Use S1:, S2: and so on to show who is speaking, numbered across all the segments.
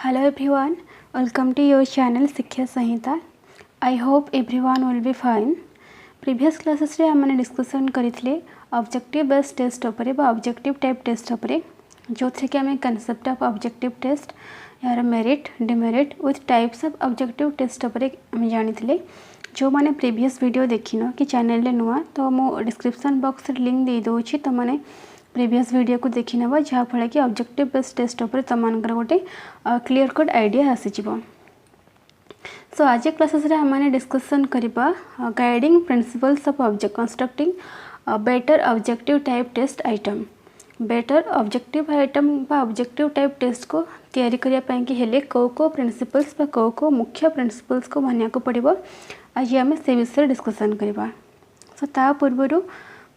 S1: Hello everyone, welcome to your channel शिक्षा संहिता. I hope everyone will be fine. Previous classes रे हमने discussion करथिले objective based test उपरे बा ऑब्जेक्टिव टाइप टेस्ट उपरे जो थे कि हमें कांसेप्ट ऑफ ऑब्जेक्टिव टेस्ट यार merit demerit with types of objective test उपरे हम जानिथिले. जो माने प्रीवियस वीडियो देखिनो कि चैनल रे नुआ तो मो डिस्क्रिप्शन बॉक्स रे लिंक दे दोछि तो माने प्रीवियस वीडियो को देखि नबा जहाँ फल कि ऑब्जेक्टिव बेस्ड टेस्ट उपर तमनकर गोटे क्लियर कट आइडिया आसीजिवो. सो आज क्लासेस रे हमने डिस्कशन करबा guiding principles of object constructing better objective type test item. Better objective item बा ऑब्जेक्टिव टाइप टेस्ट को तैयारी करिया पय कि हेले को प्रिंसिपल्स बा को मुख्य प्रिंसिपल्स को मानिया को पड़िबो. आज हमें से विषय डिस्कशन करबा. सो ता पूर्वरु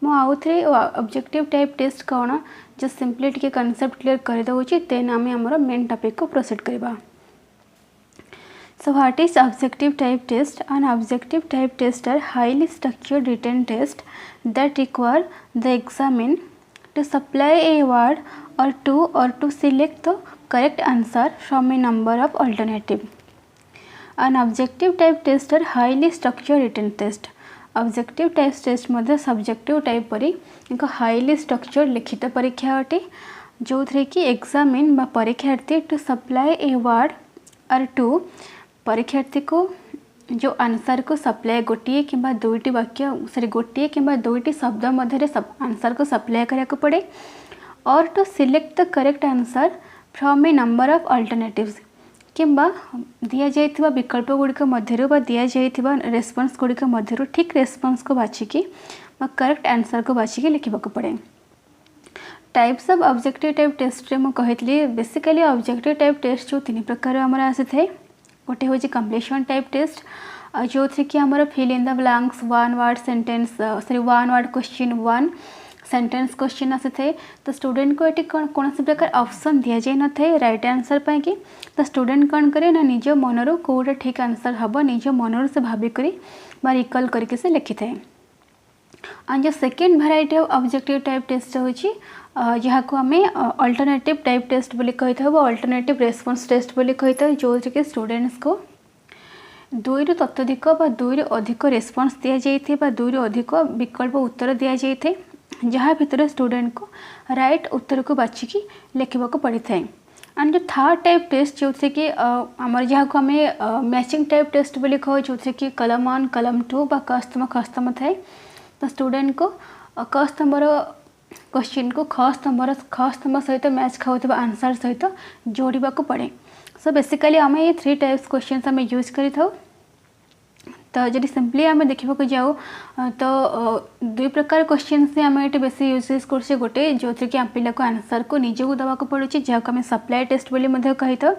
S1: मो आउ थे ऑब्जेक्टिव टाइप टेस्ट कौन just simply T concept clear कर दूसरी देन आम आमर मेन टॉपिक को प्रोसीड करवा. So what is objective type test? An objective type test are highly structured written test that require the examinee to supply a word or to select the correct answer from a number of alternative. An objective type test are highly structured written test. Objective type test मध्य subjective type परी एक highly structured लिखित परीक्षा अटे जो थे कि examine बा परीक्षार्थी टू सप्लाई ए वर्ड और टू परीक्षार्थी को जो आंसर को सप्लाई गोटे कि दुईटी वाक्य सॉरी गोटे कि दुईटी शब्द मध्य आंसर को सप्लाई करा पड़े और to select the correct answer from a number of alternatives किंबा दिया जाइथिबा विकल्प गुड़िक मध्यरु बा दिया जाइथिबा रेस्पॉन्स गुड़िक मध्यरु ठीक रेस्पॉन्स को बाछिकी बा करेक्ट आंसर को बाछिकी लिखिबा को पड़े. Types of objective type test रे मो कहितली बेसिकली ऑब्जेक्टिव टाइप टेस्ट जो तीन प्रकार हमर आसे थे. गोटे होची कंप्लीशन टाइप टेस्ट जो थे कि हमर fill in the blanks one word sentence sorry one word question one sentence question आसी थे. तो स्टूडेंट को ये कौन सी प्रकार ऑप्शन दि जाए न थे राइट आंसर पाई कि तो स्टूडेंट कौन करे ना निज मनरू कौटा ठीक आंसर हम निज मनरू से भाविकी रिकल करके से लिखि थाए. एंड जो second variety of objective type test होची जहाँ को आम अल्टरनेटिव टाइप टेस्ट बोली कही था अल्टरनेटिव रेस्पॉन्स टेस्ट बोली कही था जो कि स्टूडेंट्स को दुई रु तत्वाधिक दुई रु अधिक रेस्पॉन्स दि जाए दुई रु अधिक विकल्प उत्तर दि जाए जहाँ भितर स्टूडेंट को राइट उत्तर को बाछिकी लिखा पड़ी था. एंड जो थर्ड टाइप टेस्ट जो थे कि आमर जहाँ को आम मैचिंग टाइप टेस्ट बोली कह जो थे कि कलम 1 कलम 2 बा खस्तम थाए. तो स्टूडेंट को कस्तंबर क्वेश्चन को खस्तंब सहित मैच खाऊा आंसर सहित जोड़ा पड़े. सो बेसिकली आम ये 3 टाइप्स क्वेश्चन आम यूज करें. तो जब सिंपली आम देखा जाऊ तो दुई प्रकार क्वेश्चन से आम ये बेस यूज कर गोटे जो थे कि आम पिला को आंसर को निजक दवा पड़े जहाँ को आम सप्लाई टेस्ट बोली कही था.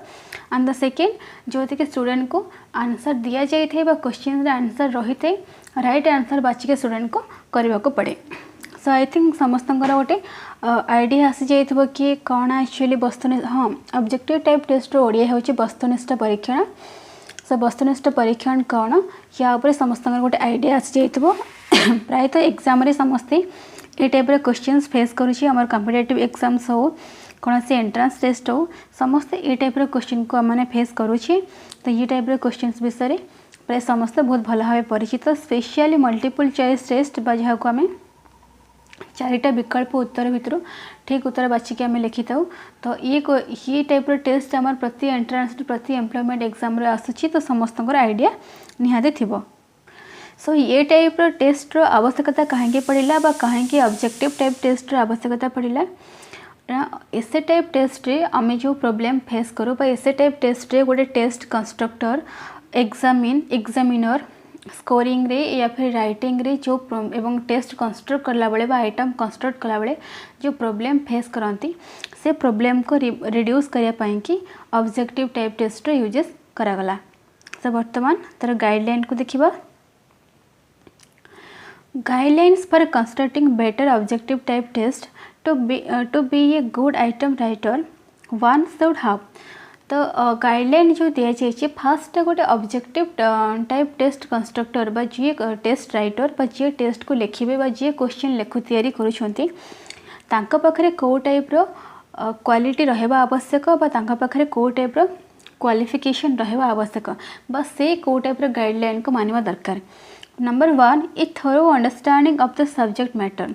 S1: एंड द सेकेंड जो थे कि स्टूडेंट को आंसर दि जाए क्वेश्चन आंसर रही थे राइट आंसर बाचिके स्टूडेंट को करने को पड़े. सो आई थिंक समस्त गोटे आइडिया आसी जाइए कि कौन एक्चुअली वस्तुनिष्ठ हाँ ऑब्जेक्टिव टाइप टेस्ट ओडिया होची वस्तुनिष्ठ परीक्षण. सो वस्तुनिष्ठ परीक्षण कौन या समस्त गोटे आइडिया आसी जाइए. प्रायतः एग्जाम समस्ते ये टाइप क्वेश्चंस फेस करुँची आम कॉम्पिटिटिव एग्जाम्स हो कौन से एंट्रांस टेस्ट हो समस्ते ये टाइप क्वेश्चन को आम फेस करुँचे. तो ये टाइप क्वेश्चंस विषय प्राय समस्ते बहुत भल भाव परिचित. स्पेशली मल्टीपल चॉइस टेस्ट जहाँ को आम 4टा विकल्प उत्तर भितर ठीक उत्तर बाछिकी आम लिखि था. तो ये टाइप टेस्ट आम प्रति एंट्रांस प्रति एम्प्लॉयमेंट एग्जाम आसूची तो समस्त आइडिया निहाती थिबो. सो ये टाइप टेस्ट आवश्यकता कहीं पड़ा बा कहीं ऑब्जेक्टिव टाइप टेस्ट आवश्यकता पड़ा एसे टाइप टेस्ट रे आम जो प्रॉब्लम फेस करूँ एसे टाइप टेस्ट रे गोटे टेस्ट कंस्ट्रक्टर एग्जामिनर स्कोरिंग रे या फिर राइटिंग रे जो एवं टेस्ट कंस्ट्रक्ट करला बेले बा आइटम कंस्ट्रक्ट करला बेले जो प्रॉब्लम फेस करती से प्रॉब्लम को रिड्यूस करने पाई कि ऑब्जेक्टिव टाइप टेस्ट यूजेस करागला. तो वर्तमान तार गाइडलाइन को देखिबा. Guidelines for constructing better objective type test to be a good item writer one should have. तो गाइडलाइन जो दि जाए फास्ट गोटे ऑब्जेक्टिव टाइप टेस्ट कंस्ट्रक्टर बा जी टेस्ट राइटर बा जी टेस्ट को लिखे बा जी क्वेश्चन लेखु तैयारी करुछंती तांका पाखरे को टाइप रो क्वालिटी रहबा आवश्यक बा तांका पाखरे को टाइप रो क्वालिफिकेशन रहा आवश्यक बस से कौ टाइप गाइडलाइन को मानवा दरकार। Number 1 a thorough understanding of the subject matter.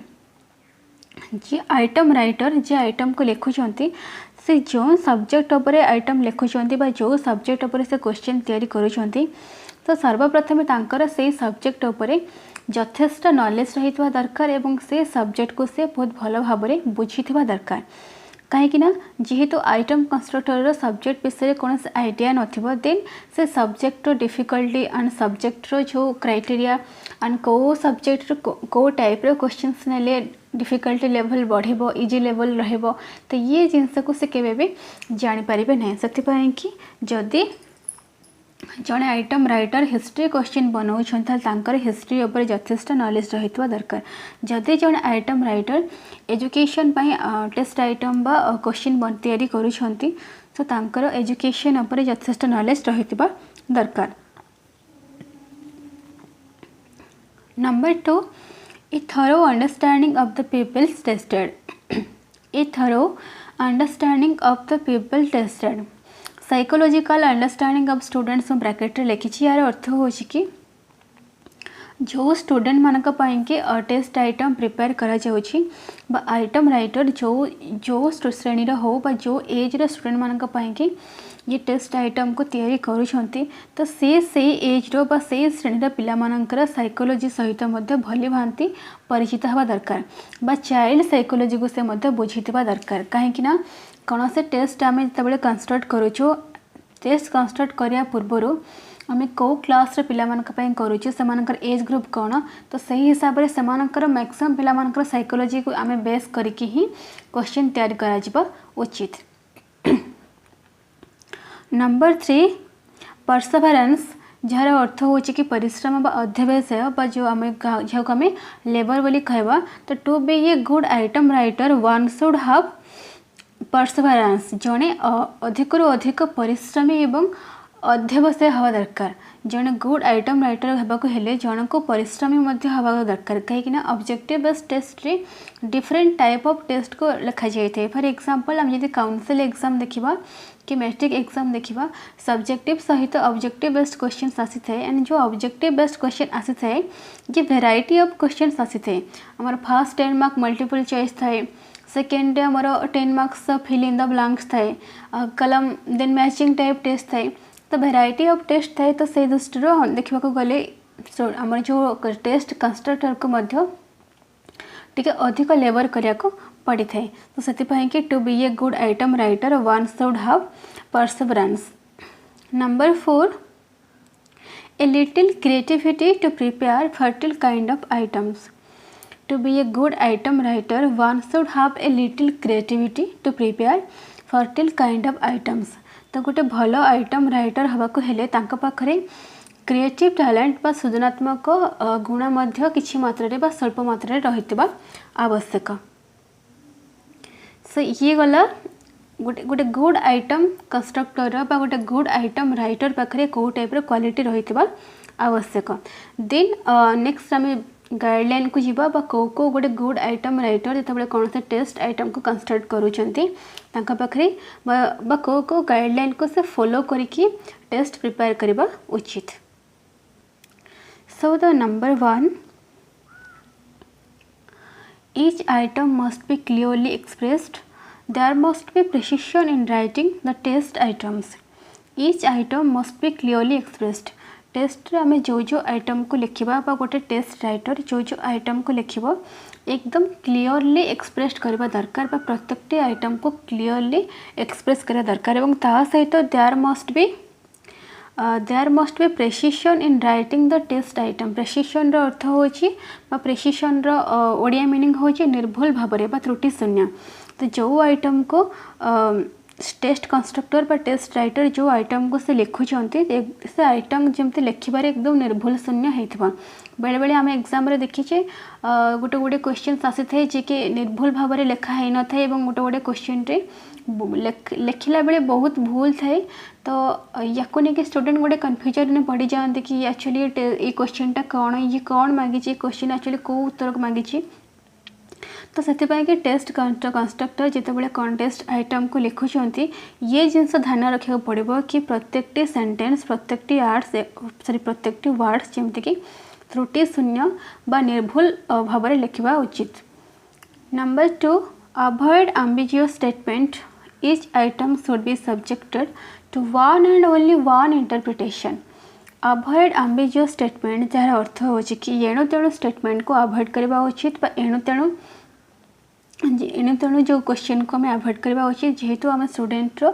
S1: जी आइटम राइटर जी आइटम को लिखुंट से जो सब्जेक्ट उपर आइटम लिखुंट जो सब्जेक्ट उपर से क्वेश्चन तैयारी करुँच तो सर्वप्रथमे तांकर से सब्जेक्ट उपर यथेष्ट नॉलेज रही दरकार एवं से सब्जेक्ट को से बहुत भल भाव में बुझी दरकार कहीं जेहेतु आइटम कंस्ट्रक्टर सब्जेक्ट विषय कौन आइडिया नथिबो देन से सब्जेक्ट डिफिकल्टी एंड सब्जेक्ट जो क्राइटेरिया एंड कौ सब्जेक्ट कौ टाइप क्वेश्चंस नेले डिफिकल्टी लेवल बढ़िबो इजी लेवल रहइबो तो ये जिनस को से केबे भी जानि परिबे नै सति पय कि जदी जड़े आइटम राइटर हिस्ट्री क्वेश्चन बनाऊर हिस्ट्री उपर यथेष्ट नॉलेज रही दरकार। जदि जड़े item writer education test item बा क्वेश्चन तैयारी करुँच तो तांकर एजुकेशन उपर यथेष्ट नॉलेज रही दरकार। Number 2 a thorough understanding of the pupils tested. A thorough understanding of the pupil tested psychological understanding of students bracket लिखी यार अर्थ हो कि जो स्टूडेंट मानक के टेस्ट आइटम प्रिपेयर करा जाउछि बा आइटम राइटर जो श्रेणी हो बा जो एज रो स्टूडेंट मानक के ये टेस्ट आइटम को तैयारी करुछंती तो से एज रो बा से श्रेणी पिला मानकर साइकोलॉजी सहित मध्य भली भांति परिचित हवा दरकार बा चाइल्ड साइकोलॉजी को से मध्य बुझीथिबा दरकार कहीं ना कौन से टेस्ट आम जो कंस्ट्रक्ट करुचु टेस्ट कंस्ट्रक्ट करिया पूर्वर आम कौ क्लास पे करुचु से एज ग्रुप कौन तो सही हिसाब से मैक्सिमम पिला साइकोलॉजी को आम बेस करके ही क्वेश्चन तैयारी करा उचित। नंबर 3 परसेवरेंस जार अर्थ हो कि परिश्रम बा अध्यवसाय बा जो आम जहाँ आम लेबर बोली कहवा तो to be a good item writer one should have perseverance जड़े अधिक अधिक परिश्रमी एवं अध्यवसाय हवा दरकार। जड़े गुड आइटम राइटर होगाक हेले जन को परिश्रमी हवा दरकार कहीं ऑब्जेक्टिव बेस्ड टेस्ट रे डिफरेंट टाइप ऑफ टेस्ट को लिखा जाए। फॉर एग्जांपल आम जब काउंसिल एग्जाम देखा कि मैट्रिक एग्जाम देखा सब्जेक्टिव सहित ऑब्जेक्टिव बेस्ड क्वेश्चन आसी थाए एंड जो ऑब्जेक्टिव बेस्ड क्वेश्चन आसी थाए ये वेराइटी ऑफ क्वेश्चन आसी थाए आमर फर्स्ट 10 मार्क मल्टीपल चॉइस थाए सेकेंड आमर 10 marks fill in the blanks थाए कलम देन मैचिंग टाइप टेस्ट थाए तो वेराइटी ऑफ टेस्ट थाए तो से दृष्टि देखा गले आमर जो टेस्ट कंस्ट्रक्टर को मध्य टिके अधिक लेबर करिया को पड़ी थाए तो से कि to be a good item writer one should have perseverance. Number 4 a little creativity to prepare fertile kind of items. To be a good item writer one should have a little creativity to prepare fertile kind of items तो गोटे भल item writer हवाको हेले तांका पाखरे creative talent बा सृजनात्मक गुण मध्य किछि मात्रा बा स्वल्प मात्रा रहितबा आवश्यक। सो ये गला गोटे गोटे गुड आइटम कंस्ट्रक्टर बा गोटे गुड आइटम राइटर पाखरे को टाइप रो क्वालिटी रहितबा आवश्यक। देन नेक्स्ट आम गाइडलाइन को जीवा बा को गोटे गुड आइटम राइटर जिते कौन से टेस्ट आइटम को कंस्ट्रक्ट करुँचे पाखे बा को गाइडलाइन को से फॉलो करके टेस्ट प्रिपेयर करबा उचित। So the number 1 each item must be clearly expressed. There must be precision in writing the test items. Each item must be clearly expressed. Test आम जो आइटम को लिखा बा गोटे टेस्ट राइटर जो आइटम को लिख एकदम क्लीयरली एक्सप्रेस करवा दरकार बा प्रत्येक आइटम को क्लीयरली एक्सप्रेस करा दरकार एवं ता सहित there must be precision in writing the test item. Precision रो अर्थ हो प्रेसिशन रो ओडिया मीनिंग हो निर्भुल भाव में त्रुटि शून्य तो जो आइटम को टेस्ट कंस्ट्रक्टर बा टेस्ट राइटर जो आइटम को से लिखुंट से आइटम जमती लिखार एकदम निर्भुल शून्य होता बेले बेले आम एग्जाम रे देखीचे गोटे गोटे क्वेश्चन आसी थाए जे कि निर्भुल भाव में लिखा ही न था गोटे गोटे क्वेश्चन रे लिखला बेले बहुत भूल थाए तो या नहीं स्टूडेंट गोटे कन्फ्यूजन में पड़ जाते कि एक्चुअली ये क्वेश्चन टा कौन ये कौन मांगी क्वेश्चन एक्चुअली कौ उत्तर को मांगी तो से कि टेस्ट कंस्ट्रक्टर जितेबाला कंटेस्ट आइटम को लिखुंट ये जिनस ध्यान रखा पड़ो कि प्रत्येकटी सेंटेंस प्रत्येकटी प्रत्येकटी वर्ड्स जमीक त्रुटि शून्य बा निर्भुल भाव में लिखा उचित। Number 2, avoid ambiguous statement. Each item should be subjected to one and only one interpretation. Avoid ambiguous statement जार अर्थ हो कि एणु तेणु स्टेटमेंट को अवॉइड करवा उचित बा एणु तेणु जो क्वेश्चन को हमें अवॉइड करवा उचित जेहेतु आम स्टूडेंट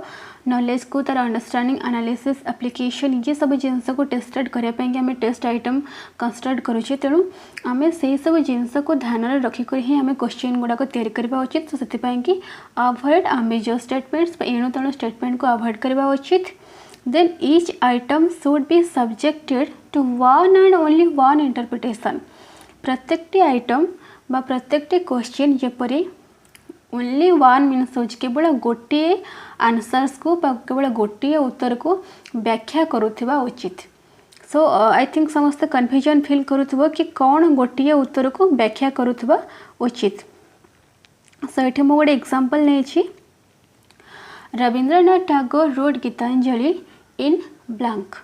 S1: नॉलेज को तार अंडरस्टैंडिंग एनालिसिस एप्लिकेशन ये सब जिनस को टेस्टेड करने आम टेस्ट आइटम कंस्ट्रक्ट करुचे तेणु आम से सब जिनस को ध्यान में रखिक ही आम क्वेश्चन गुड़ाक तैयारी करवा उचित। तो से अवॉइड ambiguous स्टेटमेंट्स एणु तेणु स्टेटमेंट को अवॉइड करवा उचित। Then each item should be subjected to one and only one interpretation. प्रत्येकटी आइटम बा प्रत्येकटी क्वेश्चन जेपरी ओनली वन मीन्स हो केवल गोटे आंसर्स को केवल गोटे उत्तर को व्याख्या करुवा उचित। सो आई थिंक समस्त कन्फ्यूजन फील करुवा कि कौन गोटे उत्तर को व्याख्या करुवा उचित। सो ये मुझे गोटे एग्जांपल नहीं Rabindranath Tagore wrote Gitanjali in blank.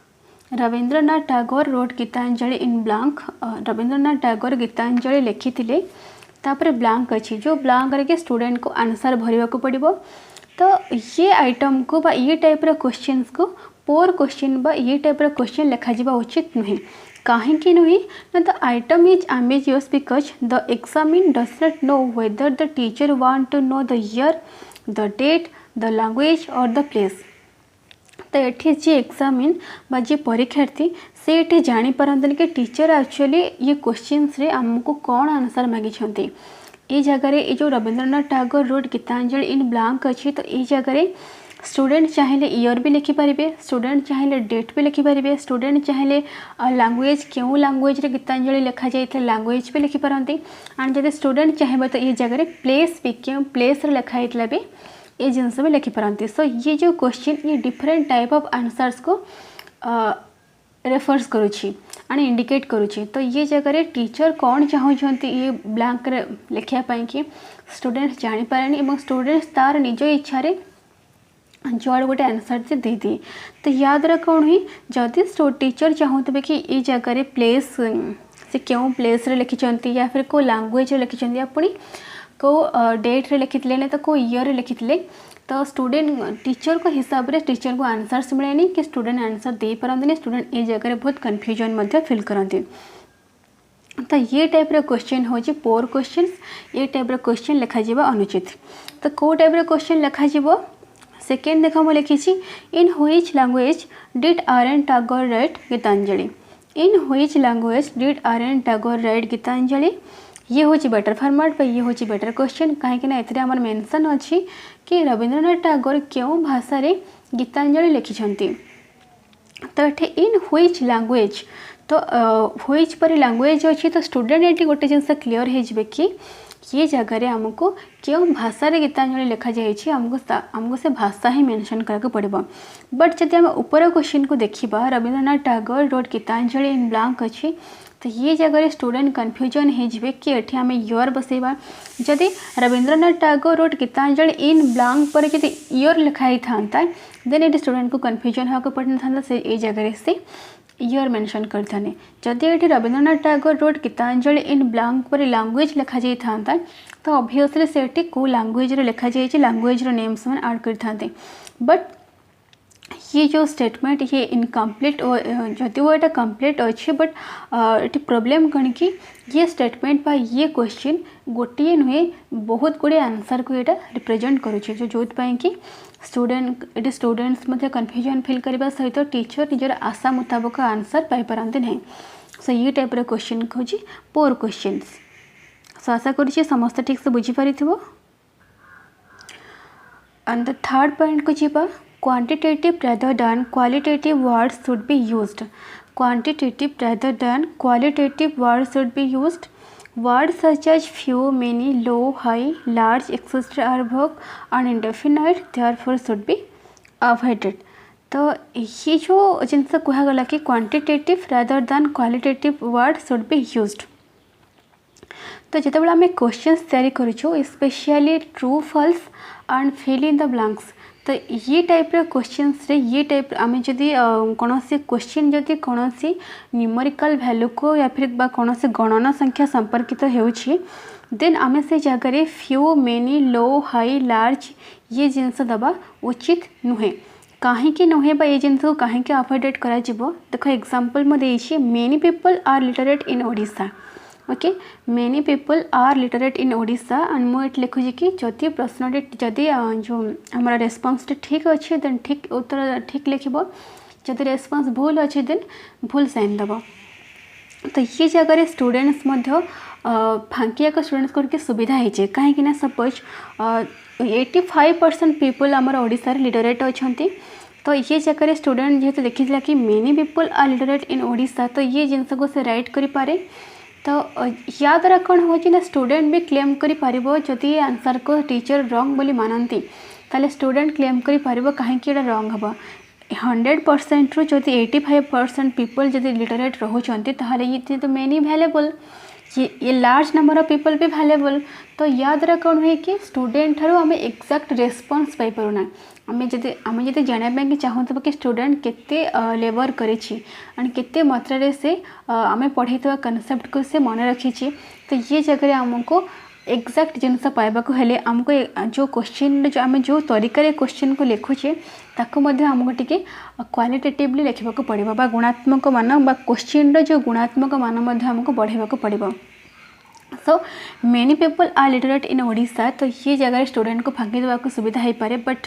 S1: Rabindranath Tagore wrote Gitanjali in blank. Rabindranath Tagore Gitanjali लिखी तापर ब्लैंक अच्छी जो ब्लैंक रे स्टूडेंट को आंसर भरवा को पड़ो। तो ये आइटम को बा ये टाइप क्वेश्चंस को पोर क्वेश्चन बा ये टाइप क्वेश्चन लिखा जा उचित नुहे। कहीं नुहे ना the item is ambiguous because the examinee does not know whether the teacher want to know the year the date the language or the place. तो ये जी एग्जामिन बा जी परीक्षार्थी से ये जापारती कि टीचर एक्चुअली ये क्वेश्चंस रे आमको कौन आंसर मागी ये जगह ये जो Rabindranath Tagore wrote Gitanjali in blank अच्छी। तो ये जगह स्टूडेंट चाहिए ईयर भी लिखिपारे स्टूडेंट चाहिए डेट भी लिखिपारे स्टूडेंट चाहिए लैंग्वेज क्यों लैंग्वेज रे गीतांजलि लिखा जाए लैंग्वेज भी लिखिपारती एंड जब स्टूडेंट चाहिए तो ये जगह प्लेस भी क्यों प्लेस लिखाई भी ये जिनस भी लिखिपारती। सो ये जो क्वेश्चन ये डिफरेंट टाइप ऑफ आंसर्स को रेफर्स करुच्छी एंड इंडिकेट करुच्छी। तो ये जगह टीचर कौन चाहते ये ब्लैंक लिखापी कि स्टूडेंट्स जापारे स्टूडेंट्स तार निज इच्छा जो गोटे आंसर से दे दिए। तो या द्वारा कौन हुई जदि टीचर चाहते कि ये जगह प्लेस से क्यों प्लेस रे लिखिं या फिर को लैंग्वेज लिखिं अपनी को डेट रे लिखिले ना तो को ईयर रे लिखिले तो स्टूडेंट टीचर को हिसाब से टीचर को आंसर्स मिले कि स्टूडेंट आंसर दे पारती स्टूडेंट ये जगह बहुत कन्फ्यूजन फिल करती। तो ये टाइप क्वेश्चन हूँ पोर क्वेश्चन ये टाइप क्वेश्चन लिखा अनुचित। तो कौ टाइप क्वेश्चन लिखा सेकेंड देख मुझे लिखी in which language did R N. Tagore write Gitanjali. In which language did R N. Tagore write Gitanjali. ये हूँ बेटर फॉर्मेट ये हूँ बेटर क्वेश्चन कहीं एमर मेंशन अच्छी कि रविंद्रनाथ टैगोर क्यों भाषा रे गीतांजलि लिखिं। तो ये इन व्हिच लैंग्वेज तो व्हिच पर लैंग्वेज अच्छी तो स्टूडेंट ये गोटे जिनस क्लीयर हो कि ये जगह आमको क्यों भाषा रे गीतांजलि लिखा जाइए आमको से भाषा ही मेंशन करके पड़ो। बट जब आम ऊपर क्वेश्चन को देखा Rabindranath Tagore wrote Gitanjali in blank अच्छी तो ये जगह स्टूडेंट कन्फ्यूजन हो कि ये आम ईयर बसैबा जदि Rabindranath Tagore wrote Gitanjali in blank पर जब ईयर लिखाई था देन ये स्टूडेंट को कन्फ्यूजन होगा पड़ था से ये जगह से ईयर मेंशन करते जदि ये Rabindranath Tagore wrote Gitanjali in blank पर लैंग्वेज लिखा जाता तो ऑब्वियसली से को लैंग्वेज लिखा जाए लैंग्वेज नेम्स मैंने ऐड करते। बट ये जो स्टेटमेंट ये इनकम्प्लीट जदि वो ये कम्प्लीट अच्छे बट ये प्रोब्लेम कौन कि ये स्टेटमेंट बा ये क्वेश्चन गोटे नुहे बहुत गुड़े आंसर को यहाँ रिप्रेजेंट करुचे जो कि स्टूडेंट्स कन्फ्यूजन फील करने सहित टीचर निजर आशा मुताबक आंसर पाइपारती नहीं। सो ये टाइप क्वेश्चन हूँ पोर क्वेश्चंस। सो आशा करुँचे समस्त ठीक से बुझीपार। एंड द थर्ड पॉइंट को जीवा quantitative rather than qualitative words should be used. Quantitative rather than qualitative words should be used. Words such as few, many, low, high, large, etc. are vague and indefinite, therefore should be avoided. तो ये जो जिनसे कहगला कि quantitative rather than qualitative word should be used. तो जितेबाला आम question तैयारी करूँ specially true false and fill in the blanks तो ये टाइप क्वेश्चन रे ये टाइप आम जदि कौन से क्वेश्चन जदि कौन सी न्यूमेरिकल वैल्यू को या फिर कौन से गणना संख्या संपर्कित होउछि देन आम से जगह फ्यू मेनी लो हाई लार्ज ये जिनस दबा उचित नुहे कहीं नुहे ये जिन को कहीं अवॉइड करा देख एग्जांपल मुझे many people are literate in Odisha okay many people are literate in Odisha and मुझे लिखुची कि जदि प्रश्न जदि जो हमारा रेस्पॉन्स ठीक अच्छे देन ठीक उत्तर ठीक लिख जदि रेस्पॉन्स भूल अच्छे देन भूल साइन दब तो ये जगह स्टूडेंट्स फांकिया को स्टूडेंट्स करके सुविधा होचे कहीं सपोज 85% पीपल आमर ओडिशा लिटरेट अच्छा तो ये जगह स्टूडेंट जेहेतु देखी कि many people are literate in Odisha तो ये जिनस को से राइट करें तो या द्वारा कौन हो स्टूडेंट भी क्लेम कर जदि आंसर को टीचर रॉन्ग बोली मानती ताले स्टूडेंट क्लेम कर कहीं रॉन्ग हम 100% रु जदि 85% पीपल जदि लिटरेट रोचते ताहले ये तो मेनी वैल्यूएबल ये लार्ज नंबर ऑफ पीपल भी वैल्यूएबल तो या द्वारा कौन हुए कि स्टूडेंट ठारू आम एक्जाक्ट रेस्पॉन्स पाई पारुना आम जब जानापी कि चाहूँ कि स्टूडेंट केते लेबर करेछि एंड केते मात्रा से आम पढ़े कॉन्सेप्ट को से मन रखी तो ये जगह आमको एक्जाक्ट जिनस पाइबाकू हेले आमको जो क्वेश्चन जो आम जो तरीका क्वेश्चन को लिखुचे ताको मध्य आमको टिके क्वालिटेटिवली लिखा पड़ो बा गुणात्मक मान बा क्वेश्चन जो गुणात्मक मान मध्य आमको बढ़ावा पड़ो so many people are literate in Odisha तो ये जगह स्टूडेंट को फांकी देवाक सुविधा हो पारे but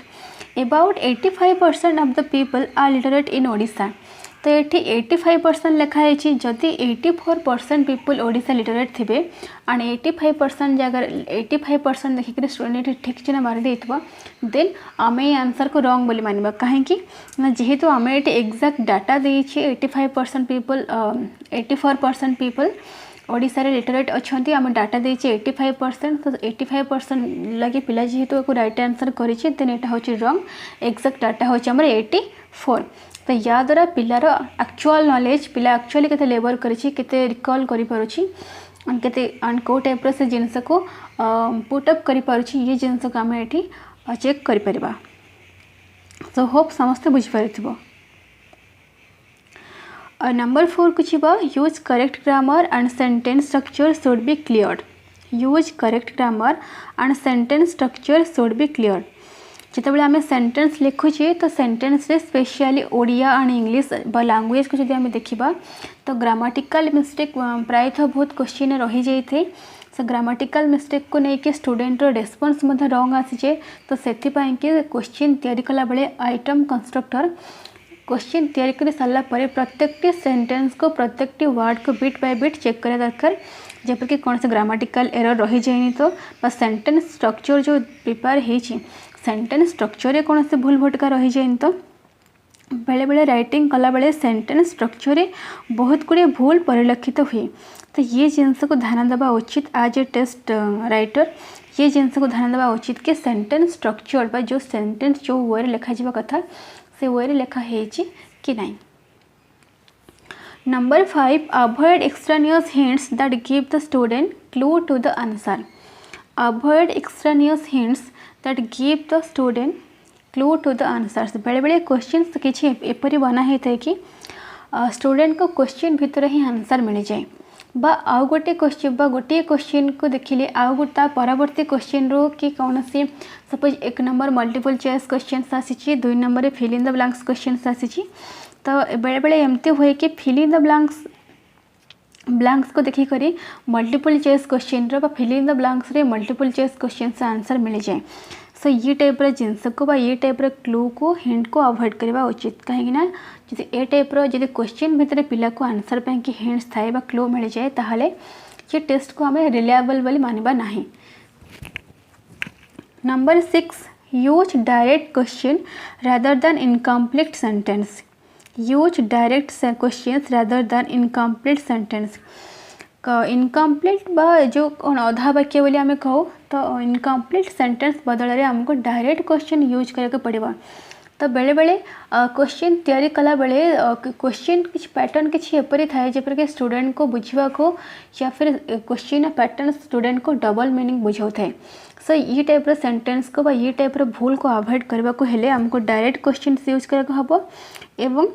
S1: about 85% of the people are literate in Odisha तो ये 85% लिखाई जदि 84% पीपल ओडिशा लिटरेट थे एंड 85% जगह 85% देखिक स्टूडेंट ठीक चिन्ह मारी देन आम ये आंसर को रॉन्ग बोली मानवा कहीं जेहेतु आम ये एक्जाक्ट डाटा देछे 85% पीपल 84% पीपल ओडिशा रे लिटरेट अच्छा आम डाटा देछे 85% तो 85% लगे पिला जेहेतु राइट आंसर करेछि देन एटा होछि रॉन्ग एक्जाक्ट डाटा होछि हमर 84 तो या द्वारा पिलार एक्चुअल नॉलेज पिला एक्चुअली केते लेबर करिछि केते रिकॉल करि पारुछि एंड केते एंड को टाइप से जिनस को पुट अप करि पारुछि ये जिनस को आम एठी चेक करि परिबा सो होप समस्त बुझि पारिथिबो नंबर 4 कुछ use correct grammar and sentence structure should be clear use correct grammar and sentence structure should be clear जिते आम सेंटेंस लिखुचे तो सेंटेंस रे specially Odia and English language को जब आम देखा तो ग्रामाटिकल मिस्टेक प्रायतः बहुत क्वेश्चन रही जाए से ग्रामाटिकल मिस्टेक को लेकिन स्टूडेंट रेस्पॉन्स रॉन्ग आसीचे तो से क्वेश्चन तैयारी कला बेले आइटम कंस्ट्रक्टर क्वेश्चन तैयारी कर सारा प्रत्येक सेंटेंस को प्रत्येक वर्ड को बिट बाय बिट चेक करा दरकार जबकि कौन से ग्रामाटिकल एरर रही जाए तो सेंटेंस स्ट्रक्चर जो प्रिपेयर होती सेंटेंस स्ट्रक्चर कौन से भूल भटका रही जाए तो बेले बेले राइटिंग कला बेले सेंटेंस स्ट्रक्चर बहुत गुड़े भूल परिलक्षित हुए तो ये जिनस को ध्यान देवा उचित एज ए टेस्ट राइटर ये जिनस को ध्यान देवा उचित कि सेंटेंस स्ट्रक्चर बा जो सेंटेंस जो वे लिखा जा कथा से वे लिखा है कि नहीं। Number 5 avoid extraneous hints that give the student clue to the answer avoid extraneous hints that give the student clue to the answers बेले बेले क्वेश्चन किसी एपरी बना होता है कि स्टूडेंट को क्वेश्चन भितर ही आंसर मिल जाए बा आउ गोटे क्वेश्चन बा गोटे क्वेश्चन को देखिले आउ गोटा परवर्ती क्वेश्चन रो कि कौन सी suppose 1 number multiple choice question आसी 2 number fill in the blanks question आसी तो बेले बेले एमती हुए कि फिल इन द ब्लैंक्स को देखी करी मल्टीपल चॉइस क्वेश्चन रो बा फिल इन द ब्लैंक्स रे मल्टीपल चॉइस क्वेश्चन से आंसर मिल जाए सो ये टाइप जिनस को बा ये टाइप क्लू को हिंट को अवॉइड करवा उचित कहीं जब ए टाइप जब क्वेश्चन भितर पिला को आंसर पे कि हिंट्स थाए बा क्लू मिल जाए ताहले ये टेस्ट को आम रिलायबल बोली मानवा नहीं। Number 6 use direct question rather than incomplete sentence use direct questions rather than incomplete sentence incomplete बा जो कौन अधा वाक्य बोली आम कहू तो इनकम्प्लीट सेंटेंस बदल में आमको डायरेक्ट क्वेश्चन यूज करके पड़ेगा तो तो बेले बेले क्वेश्चन तैयारी कला बेले क्वेश्चन किसी पैटर्न किसी एपरी थाए जेपर कि स्टूडेंट को बुझा को या फिर क्वेश्चन पैटर्न स्टूडेंट को डबल मीनिंग बुझाऊ थाए। सो ये टाइप सेंटेंस को ये टाइप भूल को अवॉइड करने को हेले हमको डायरेक्ट क्वेश्चन यूज करने हम एवं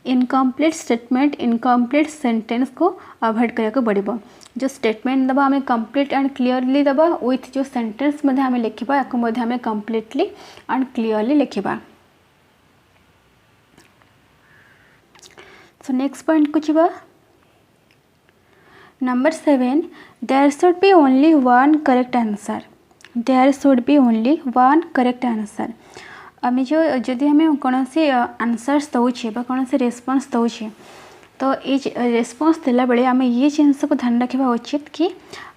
S1: इनकम्प्लीट स्टेटमेंट इनकम्प्लीट सेंटेंस को अवॉइड करने पड़ो। जो स्टेटमेंट दबा हमें कंप्लीट एंड क्लीयरली दबा विथ जो सेंटेंस हमें लिखा या हमें कंप्लीटली एंड क्लीयरली लिखा। सो नेक्स्ट पॉइंट को जीवा number 7 there should be only one correct answer. There should be only one correct answer. आम जो जदि हमें कौन से आंसर्स दौचे कौन से रेस्पॉन्स दौचे तो ये रेस्पॉन्स देला बेले आम ये जिनस को ध्यान रखा उचित कि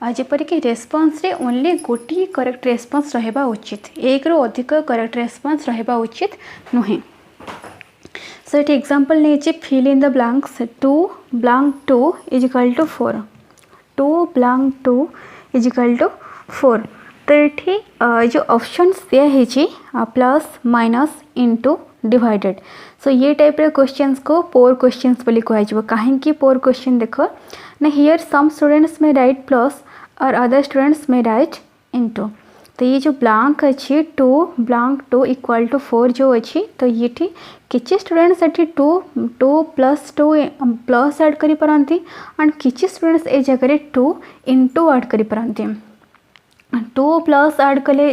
S1: जेपरिक रेस्पॉन्स रे ओनली गोटे करेक्ट रेस्पॉन्स रहा उचित, एक रू अधिक करेक्ट रेस्पॉन्स रहा उचित नुहे। सो ये एग्जांपल नहीं fill in the blanks 2 blank 2 is equal to 4 2 blank 2 is equal to 4। तो ये जो ऑप्शंस दिया है plus minus into divided. So ये टाइप रे क्वेश्चंस को पोर क्वेश्चंस बोली कह कहीं पोर क्वेश्चन देख ना हियर सम स्टूडेंट्स में राइट प्लस और अदर स्टूडेंट्स में राइट इनटू। तो ये जो ब्लैंक अच्छी 2 blank 2 इक्वल टू 4 जो अच्छी तो ये किसी students eighty 2 plus 2 plus add करी पारंती एंड किसी स्टूडेंट्स ए जगह 2 इनटू ऐड करी पारंती। 2 प्लस ऐड कले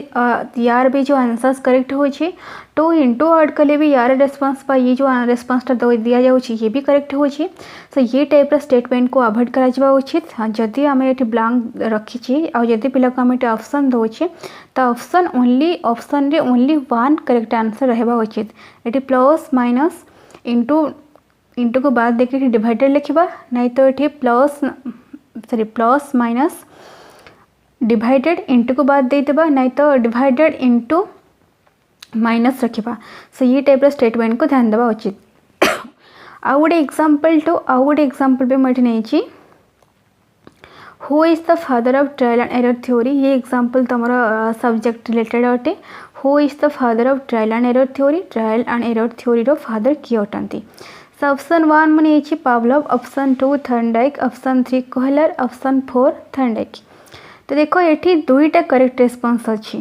S1: यार भी जो आंसर्स करेक्ट हो 2 इंटू ऐड कले भी यार रेस्पॉन्स ये जो रेस्पॉन्सटा दि जाऊँगी ये भी करेक्ट हो। सो ये टाइप स्टेटमेंट को अवॉइड करा उचित। जदि आम ये ब्लैंक रखी आदि पिला को आम ये ऑप्शन दौचे तो ऑप्शन रे ओनली वन करेक्ट आंसर रहा उचित। ये प्लस माइनस इंटू को बाद देखिए डिवाइडेड लिखा नहीं तो ये प्लस माइनस डिवाइडेड इंटू को बाद दे देबा नहीं तो डिवाइडेड इंटू माइनस रखा। सो ये टाइप स्टेटमेंट को ध्यान देवा उचित। आउ गोटे एग्जांपल भी मुझे नहीं who is the father of trial and error theory. ये एग्जांपल तुम सब्जेक्ट रिलेटेड अटे। Who is the father of trial and error theory. Trial and error theory रो फादर किए अटंती। सो ऑप्शन 1 मैंने Pavlov, option 2 Thorndike, option 3 Kohler, option 4 Thorndike. तो देखो ये दुईटा करेक्ट रेस्पॉन्स अच्छी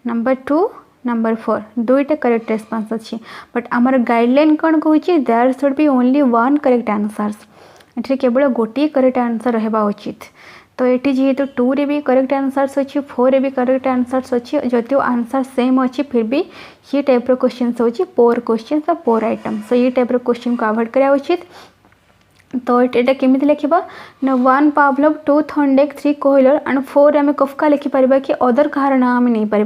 S1: नंबर 2 नंबर 4 दुईटा करेक्ट रेस्पॉन्स अच्छी बट आमर गाइडलाइन कौन कहूँ there should be only one correct answers. ये केवल गोटे करेक्ट आंसर रहा उचित। तो ये जेहेतु 2 रे भी करेक्ट आंसर्स अच्छी 4 रे भी करेक्ट आंसर्स अच्छी जदिव आंसर सेम अच्छी फिर भी ये टाइप क्वेश्चन होची पोर क्वेश्चन और पोर आइटम। सो ये टाइप क्वेश्चन को अवॉइड करा उचित। तो ये केमी लिखा ना 1 पावलोव, 2 थर्नडाइक, 3 कोहलर एंड 4 आम कफका लिखिपर कि अदर कहार ना आम नहीं पार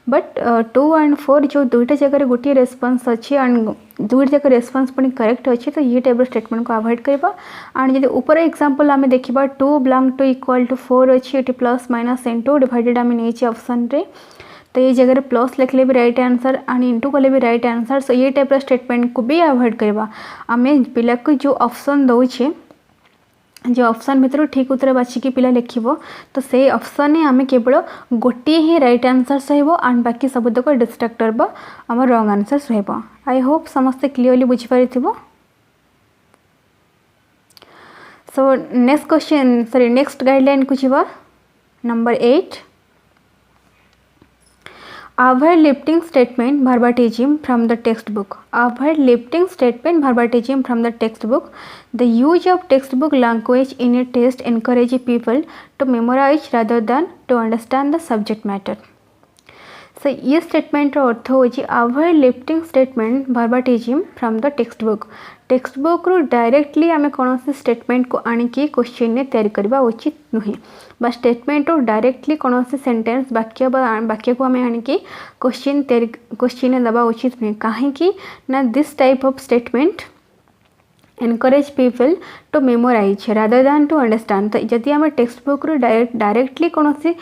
S1: बट 2 एंड 4 जो दुईटा जगह गोटे रेस्पॉन्स अच्छी एंड दुईटा जगह रेस्पॉन्स पुणी करेक्ट अच्छी तो ये टाइप स्टेटमेंट को अवॉइड करवा। एंड जब ऊपर एग्जांपल आम देखा 2 blank 2 इक्वल टू 4 अच्छी ये प्लस माइनस इंटू डिवाइडेड आम नहीं ऑप्शन रे तो ये जगह प्लस लिखले भी राइट आंसर एंड इंटू कले भी राइट आंसर। सो ये टाइप स्टेटमेंट को भी अवॉइड करवा। आम पिला को जो ऑप्शन दौचे जो ऑप्शन भितर ठीक उत्तर बाछिकी पिला लिखिबो तो से ऑप्शन ने आम केवल गोटे ही राइट आंसर्स रहिबो एंड बाकी सबुतक डिस्ट्राक्टर बा आम रॉन्ग आंसर्स रहिबो। आई होप समस्ते क्लियरली बुझी पारिथिबो। So next question next guideline को जीवा number 8 Avoid lifting statement verbatim from the textbook. Avoid lifting statement verbatim from the textbook. The use of textbook language in a test encourages people to memorize rather than to understand the subject matter. So ये statement अर्थ हो avoid lifting statement verbatim from the textbook रु directly आम कौन से statement को आणिकी question ने तैयारी करबा उचित नुहे बा स्टेटमेंट रु डायरेक्टली कौन से सेंटेंस वाक्य को आम आणिकी क्वेश्चन दबा उचित नुहे कहीं ना this type of statement encourage people to memorise rather than to understand. तो जदि आम टेक्स्ट बुक रु डायरेक्टली कौन से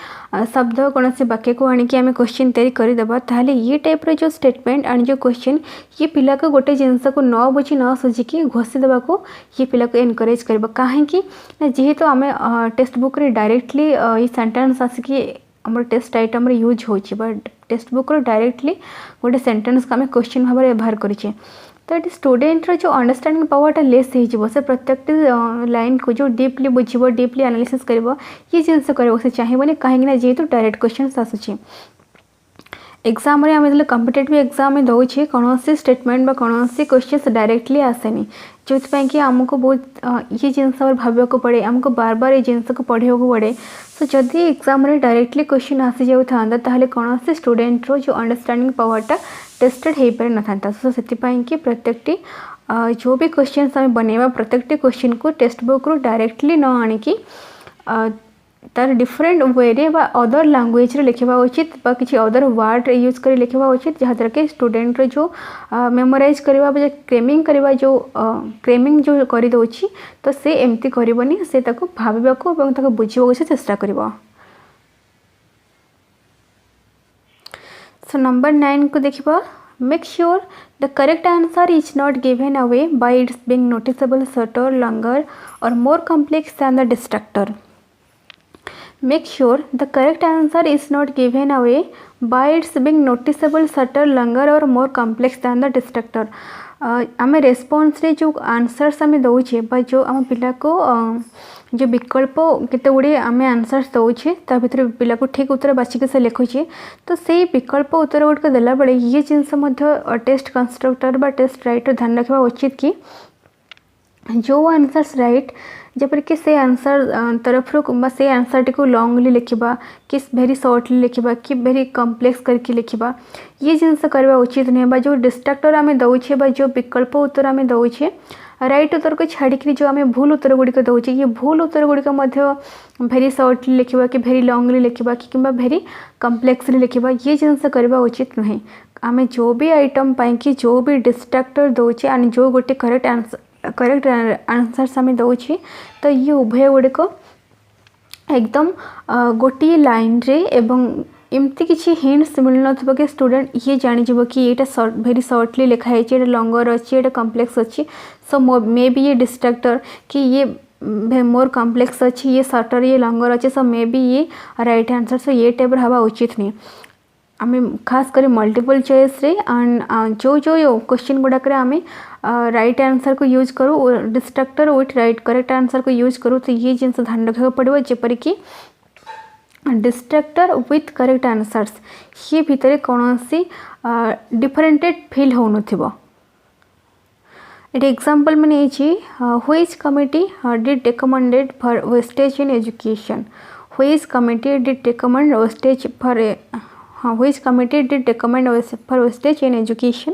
S1: शब्द कौन से वाक्य को आणिकी आम क्वेश्चन तैयारी करदेबा ताहले ये टाइप रो जो स्टेटमेंट एंड जो क्वेश्चन ये पिला को गोटे जिनस को न बुझी न सुझिकी घोषी देवा को ये पिला को एनकरेज करबा कहीं जेहेतु आम टेक्स्ट बुक रे डायरेक्टली ये सेंटेंस आसिकी आम टेस्ट आइटम यूज हो टेक्स्ट बुक डायरेक्टली गोटे सेंटेंस को आम क्वेश्चन भाव में व्यवहार करें। तो ये स्टूडेंट जो अंडरस्टैंडिंग पावरटा लेस हो से प्रत्येक लाइन को जो डीपली बुझे डीपली एनालिसिस कर ये जिनस कर से चाहिए कहीं जेहेतु डायरेक्ट क्वेश्चन आसूँ। एग्जाम आम जो कम्पिटेटिव एग्जाम में दौचे कौन स्टेटमेंट कौन क्वेश्चन डायरेक्टली आसेनी जो कि आमको बहुत ये जिनस भाव को पड़े आमको बार बार ये जिनस को पढ़ा पड़े। सो जदि एग्जाम डायरेक्टली क्वेश्चन आसी जाता ताहले कौन से स्टूडेंट रो जो अंडरस्टैंडिंग पावरटा टेस्टेड हो पार ना। सो से प्रत्येकटी जो भी क्वेश्चन आम बनवा प्रत्येकटी क्वेश्चन को टेक्स्ट बुक रू डायरेक्टली न आणिकी तार डिफरेंट वे रे बा अदर लैंग्वेज रे लिखवा उचित बा किसी अदर वर्ड यूज कर लिखवा उचित जहाँद्वारा कि स्टूडेंट रो जो मेमोराइज करवा क्रेमिंग करवा जो क्रेमिंग जो कर दौची तो से एमती करबनी से ताको भाबिबाको एवं ताको बुझिबाको से चेष्टा करबो। सो नंबर 9 को देखिबा make sure the correct answer is not given away by its being noticeably shorter longer और more complex than the distractor. Make sure the correct answer is not given away by its being noticeable, subtle, longer or more complex than the distractor। आम response रे जो answers आम दौचे जो आम पिला को जो विकल्प केते गुड़े आम आंसर्स दौचे ता भीतर पिला को ठीक उत्तर बाछिक से लिखुचे तो से विकल्प उत्तर गुड़िक देला बेले ये जिनस टेस्ट कंस्ट्रक्टर बा टेस्ट राइटर ध्यान रखा उचित कि जो आंसर्स राइट जपर कि से आंसर तरफ से आंसर टी को लॉन्गली लिखा कि भेरी शॉर्टली लिखा कि भेरी कम्प्लेक्स करके लिखा ये जिनस करवा उचित नहीं। जो डिस्ट्रक्टर आम दौचे जो विकल्प उत्तर आम दौचे राइट उत्तर को छाड़ी जो आम भूल उत्तर गुड़िक दौचे ये भूल उत्तर गुड़िक भेरी शॉर्टली लिखा कि भेरी लॉन्गली लिखा कि भेरी कम्प्लेक्सली लिखा ये जिनस करवा उचित नुहे। आम जो भी आइटम पाई जो भी डिस्ट्रक्टर दौचे एंड जो गोटे करेक्ट आंसर्स आम दौचे तो ये उभय गुड़िक एकदम गोटे लाइन रे एवं एमती किसी हिंट्स मिल न कि स्टूडेंट ये जानीज कि ये भेरी शॉर्टली लिखाई ये लॉन्गर अच्छी ये कम्प्लेक्स अच्छी। सो मे बी ये डिस्ट्रक्टर कि ये मोर कम्प्लेक्स अच्छी ये शॉर्टर ये लॉन्गर अच्छे सो मे बी ये राइट आंसर। सो ये टाइप हवा उचित नहीं। आम खास कर मल्टीपल चॉइस रे एंड जो जो क्वेश्चन गुड़ाक आम राइट आंसर को यूज करूँ destructor with right correct answer को यूज करूँ तो ये जिनस ध्यान रखा पड़ो जेपरिक डिस्ट्रक्टर विथ करेक्ट आंसर्स ये भितर कौन सी डिफरेंटेड फील हो नथिबो। एग्जांपल में नहीं which committee did recommended for wastage in education which committee did recommend wastage for which committee did recommend for wastage in education.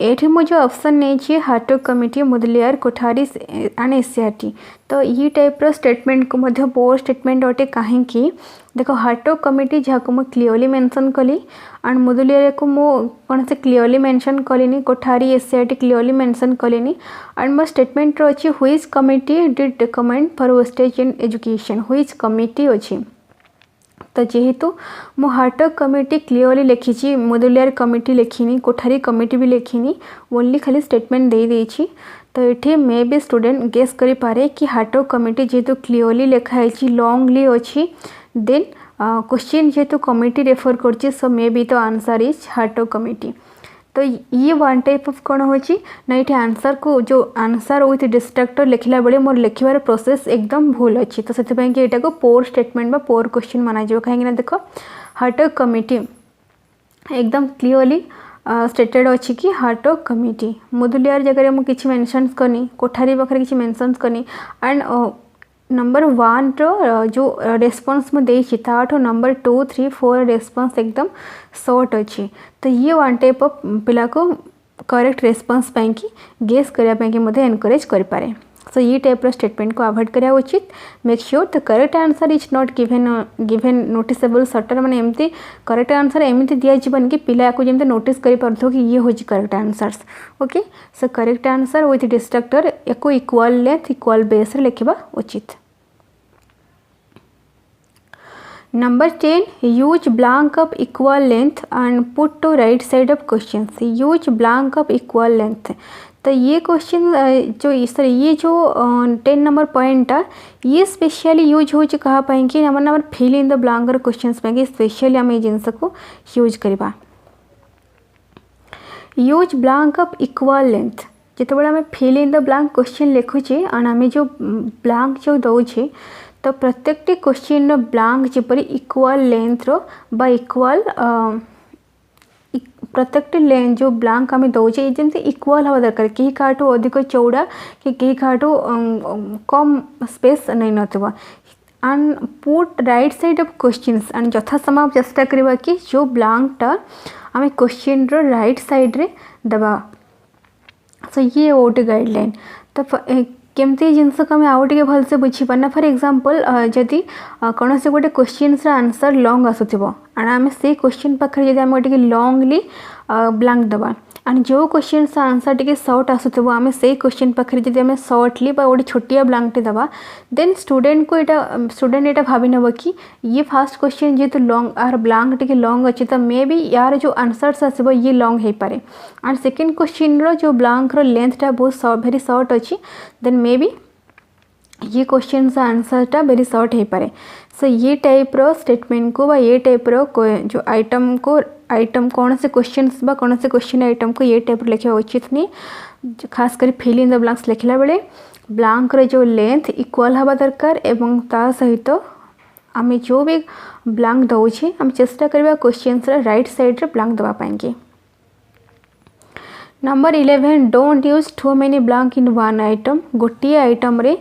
S1: ये मुझे ऑप्शन नहीं हाटोक committee Mudaliar Kothari and SCERT तो ये टाइप स्टेटमेंट को बोर्ड स्टेटमेंट अटे कहीं देखो हाटोक कमिटी जहाँ को मुझे क्लीयरली मेंशन कली एंड मुदलियार को मो कौन से क्लीयरली मेंशन कलिनी कोठारी एससीईआरटी क्लीयरली मेंशन कलिनी एंड मो स्टेटमेंट अच्छी which committee did recommend for wastage in education which committee अच्छी तो जेहेतु मो हाटक कमिटी क्लीयरली लिखी मुदलियार कमिटी लिखिनी कोठारी कमिटी भी लिखिनी ओनली खाली स्टेटमेंट दे देछि तो ये मे भी स्टूडेंट गेस करि पारे कि हाटक कमिटी जेहेतु क्लीयरली लिखाई लॉन्गली अच्छी देन क्वेश्चन जेहेतु कमिटी रेफर करछि सो मे बी तो आंसर इज हाटक कमिटी। तो ये वन टाइप ऑफ कौन हो ना ये आंसर को जो आंसर विथ डिस्ट्रक्टर लिखला बेले मोर लिखबार प्रोसेस एकदम भूल अच्छी तो से यहाँ को पोर स्टेटमेंट बा पोर क्वेश्चन माना जाए कहीं देख हाटक कमिटी एकदम क्लीयरली स्टेटेड अच्छी कि हाटक कमिटी मुदलियार जगह मुझे किसी मेंशन्स करनी कोठारी पाखे किसी मेंशन्स करनी एंड नंबर 1 रो जो रेस्पॉन्स में देछि ताठो नंबर 2 3 4 रेस्पॉन्स एकदम शॉर्ट अच्छी तो ये वन टाइप ऑफ पिला को करेक्ट रेस्पॉन्स पाई कि गेस करने की मध्य एनकरेज कर पारे। सो ये टाइप स्टेटमेंट को अवॉइड करा उचित। Make sure the correct answer is not given noticeable shorter माने एमती करेक्ट आंसर एमती दिया जीवन कि पिला को जमते नोटिस करि परथो कि ये होची correct answers. Okay so correct answer with distractor एको इक्वल लेंथ इक्वल बेस रे लिखबा उचित। Number 10 use blank of equal length and put to right side of question. Use blank of equal length तो ये क्वेश्चन ये जो 10 number पॉइंटा ये specially use हो कहा कि number fill in the blank question पे स्पेशली आम ये जिनस को यूज करवा। Use blank of equal length जिते आम fill in the blank question लिखुचे एंड आम जो ब्लैंक जो दौचे तो प्रत्येक क्वेश्चन ब्लैंक जपरी इक्वल लेंथ रो बा इक्वल प्रत्येक लेंथ जो ब्लैंक आम दौचे जमी इक्वल हवा दरकार कहीं काठू अधिक चौड़ा कि कहीं काठू कम स्पेस नहीं नथिबा and put right side of questions and यथा संभव चेष्टा करबा कि जो ब्लैंकटा आम क्वेश्चन रो राइट साइड रे दबा। सो ये गोटे गाइडलाइन तो केमती जिनस को आम आउ टे भलसे बुझीपारना। फॉर एग्जांपल जदि कौन से गोटे क्वेश्चन आंसर लॉन्ग आसुथिबो एंड आम से क्वेश्चन पाखे जब आम टे लॉन्गली ब्लैंक दबा एंड जो क्वेश्चन आंसर टे शॉर्ट आसुथिबो आम से क्वेश्चन पाखे जब आम शॉर्टली गोटे छोटिया ब्लैंक टे दबा देन स्टूडेंट को स्टूडेंट भाभी नब कि ये फास्ट क्वेश्चन जेहेतु लॉन्ग आर ब्लैंक टे लॉन्ग अच्छी तो मे बी यार जो आंसर्स आसो ये लॉन्ग हो पारे एंड सेकेंड क्वेश्चन रो जो ब्लैंक रो लेंथटा बहुत वेरी शॉर्ट अच्छी देन मे बी ये क्वेश्चन आंसरटा वेरी शॉर्ट हो पारे। सो ये टाइप रो स्टेटमेंट को ये टाइप रो जो आइटम कौन से क्वेश्चन कौन से क्वेश्चन आइटम को ये टाइप लिखा उचित नहीं। खास कर फिल इन द ब्लैंक्स लिखला बेले ब्लैंक रो जो लेंथ इक्वल हवा दरकार एवं ता सहित आम जो भी ब्लैंक दौचे आम चेष्टा करबा क्वेश्चन राइट साइड रे ब्लैंक दवा पाएंगे। Number 11 don't use too many blank in one item गोटे आइटम रे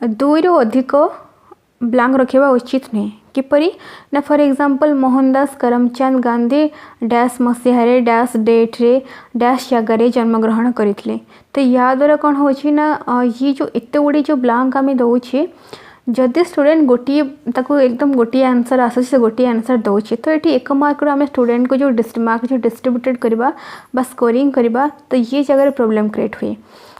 S1: दुई रु अधिक ब्लैंक रखा उचित नहीं किपरि ना for example Mohandas Karamchand Gandhi dash मसीह डैश डेट रे डैश जगार जन्मग्रहण करते तो या द्वारा कौन हो ये जो एत गुड़ी जो ब्लैंक आम दौचे जदि स्टूडेंट गोटे एकदम गोटे आंसर आस गोटे आंसर दौचे तो ये एक मार्क आम स्टूडेंट को जो मार्क जो डिस्ट्रीब्यूटेड करवा बा स्कोरिंग करवा तो ये जगह प्रॉब्लम क्रिएट हुए।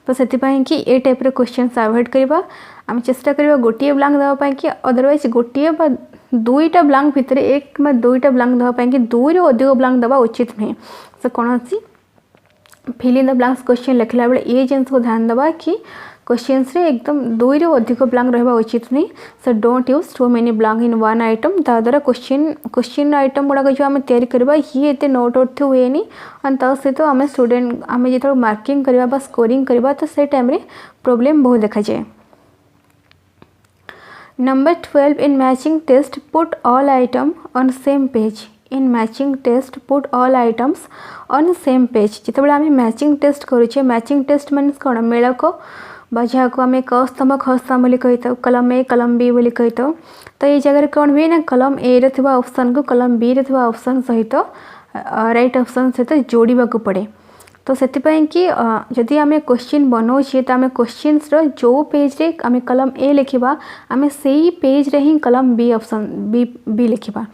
S1: तो से कि ए टाइप क्वेश्चन अवॉइड करवा आम चेष्टा करवा गोटे ब्लैंक देवाई कि अदरवाइज गोटे दुईटा ब्लैंक भितर एक दुईटा ब्लैंक देवाई कि दुई रु अधिक ब्लैंक देवा उचित नहीं। सो कौन सी fill in the blanks question लिखला बेले ये जिन को ध्यान देवा कि क्वेश्चन रे एकदम दुई रु अधिक ब्लैंक रहा उचित नहीं। So don't use too many blank in one item द्वारा क्वेश्चन आइटम गुड़ाक जो आम तैयारी करवा ये एत नोट आउट हुए एंड ता सहित आम स्टूडेंट आम जो मार्किंग करवा स्कोरिंग करवा तो से टाइम रे प्रॉब्लम बहुत देखा जाए। Number 12 in matching test put all item on same page in matching test put all items on same page जिते आम मैचिंग टेस्ट करुचे मैचिंग टेस्ट मीन्स कौन मेलक जहाँ को आम क स्तंभ ख स्तंभ कही था कलम ए कलम बी बोली कही था तो ये जगह कौन हुए ना कलम ए रे थिबा ऑप्शन को कलम बी रे थिबा ऑप्शन सहित राइट ऑप्शन सहित जोड़वा को पड़े। तो से कि जदि आम क्वेश्चन बनाऊे तो आम क्वेश्चन जो पेज रे आम कलम ए लिखा आम से पेज रे ही कलम बी ऑप्शन बी लिखा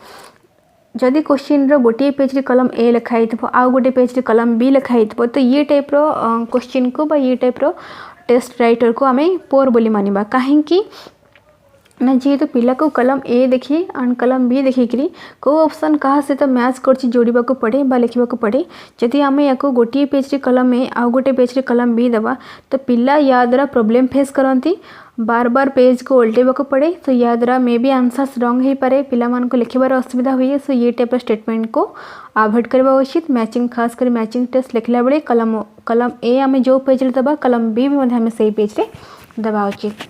S1: जदि क्वेश्चन गोटे पेज रे कलम ए लिखाई आउ गोटे पेज रे कलम बी लिखाई तो ये टाइप रो क्वेश्चन को ये टाइप रो टेस्ट राइटर को आम पोर बोली मानिबा कहीं ना जेहेतु पिला को कलम ए देखी एंड कलम बी देखिकी कौ ऑप्शन कहा सहित मैच कर जोड़वा को पड़े बा लिखा पड़े जदि आम या गोटे पेज रे कलम ए आउ गोटे पेज रे कलम बी दबा तो पिला या द्वारा प्रॉब्लम फेस करती बार बार पेज को उल्टेवा को पड़े। तो या द्वारा मे बी आंसर्स रॉन्ग हो पारे पिला को लिखबार असुविधा हुए। सो ये टाइप स्टेटमेंट को अवॉइड करवा उचित। मैचिंग खास कर मैचिंग टेस्ट लिखला बेले कलम ए आम जो पेज रे दबा कलम बी भी आम से पेज रे दबा उचित।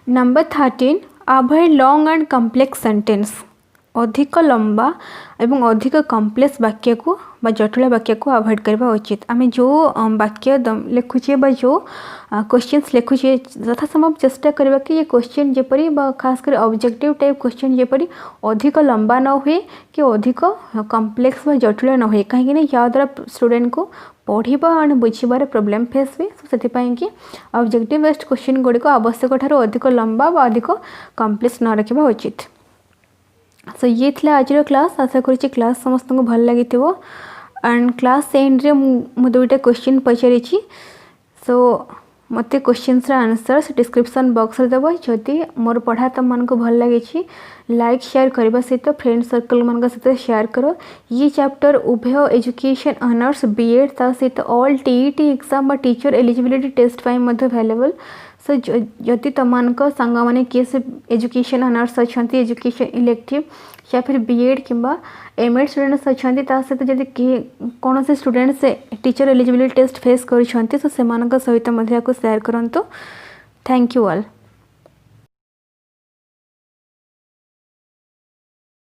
S1: Number 13 avoid long and complex sentence अधिक लंबा एवं अधिक कॉम्प्लेक्स वाक्य को जटिल वाक्य को अवॉइड करवा उचित। आम जो वाक्य लिखुचे जो क्वेश्चंस लिखुचे यथा संभव चेष्टा करवा कि ये क्वेश्चन जपरी खास कर ऑब्जेक्टिव टाइप क्वेश्चन जपरी अधिक लंबा न हुए कि अधिक कॉम्प्लेक्स जटिल न हुए कहीं या द्वारा स्टूडेंट को पढ़ा एंड बुझार प्रॉब्लम फेस हुए। सो से ऑब्जेक्टिव बेस्ड क्वेश्चन गुड़िक आवश्यक ठारू अधिक लंबा व अधिक कॉम्प्लेक्स न रखा उचित। सो ये थिला आज क्लास आशा करुच्ची क्लास समस्त को भल लगी एंड क्लास एंड रे मु दुईटा क्वेश्चन पचारि। सो मते क्वेश्चंस आंसर्स डिस्क्रिप्शन बॉक्स रे देबो। जदि मोर पढ़ा तुम मन को भल लगे लाइक शेयर करने सहित फ्रेंड सर्कल मान सहित शेयर करो। ये चैप्टर उभय एजुकेशन ऑनर्स बीएड ता सहित all TET exam teacher eligibility test available. So जदि तुम सांग मैंने किए से एजुकेशन ऑनर्स अच्छा एजुकेशन इलेक्टिव या फिर बीएड किंबा एमएड स्टूडेंट्स अच्छा सहित जदि कौन से students teacher eligibility test face कर सहित शेयर करूँ। Thank you all.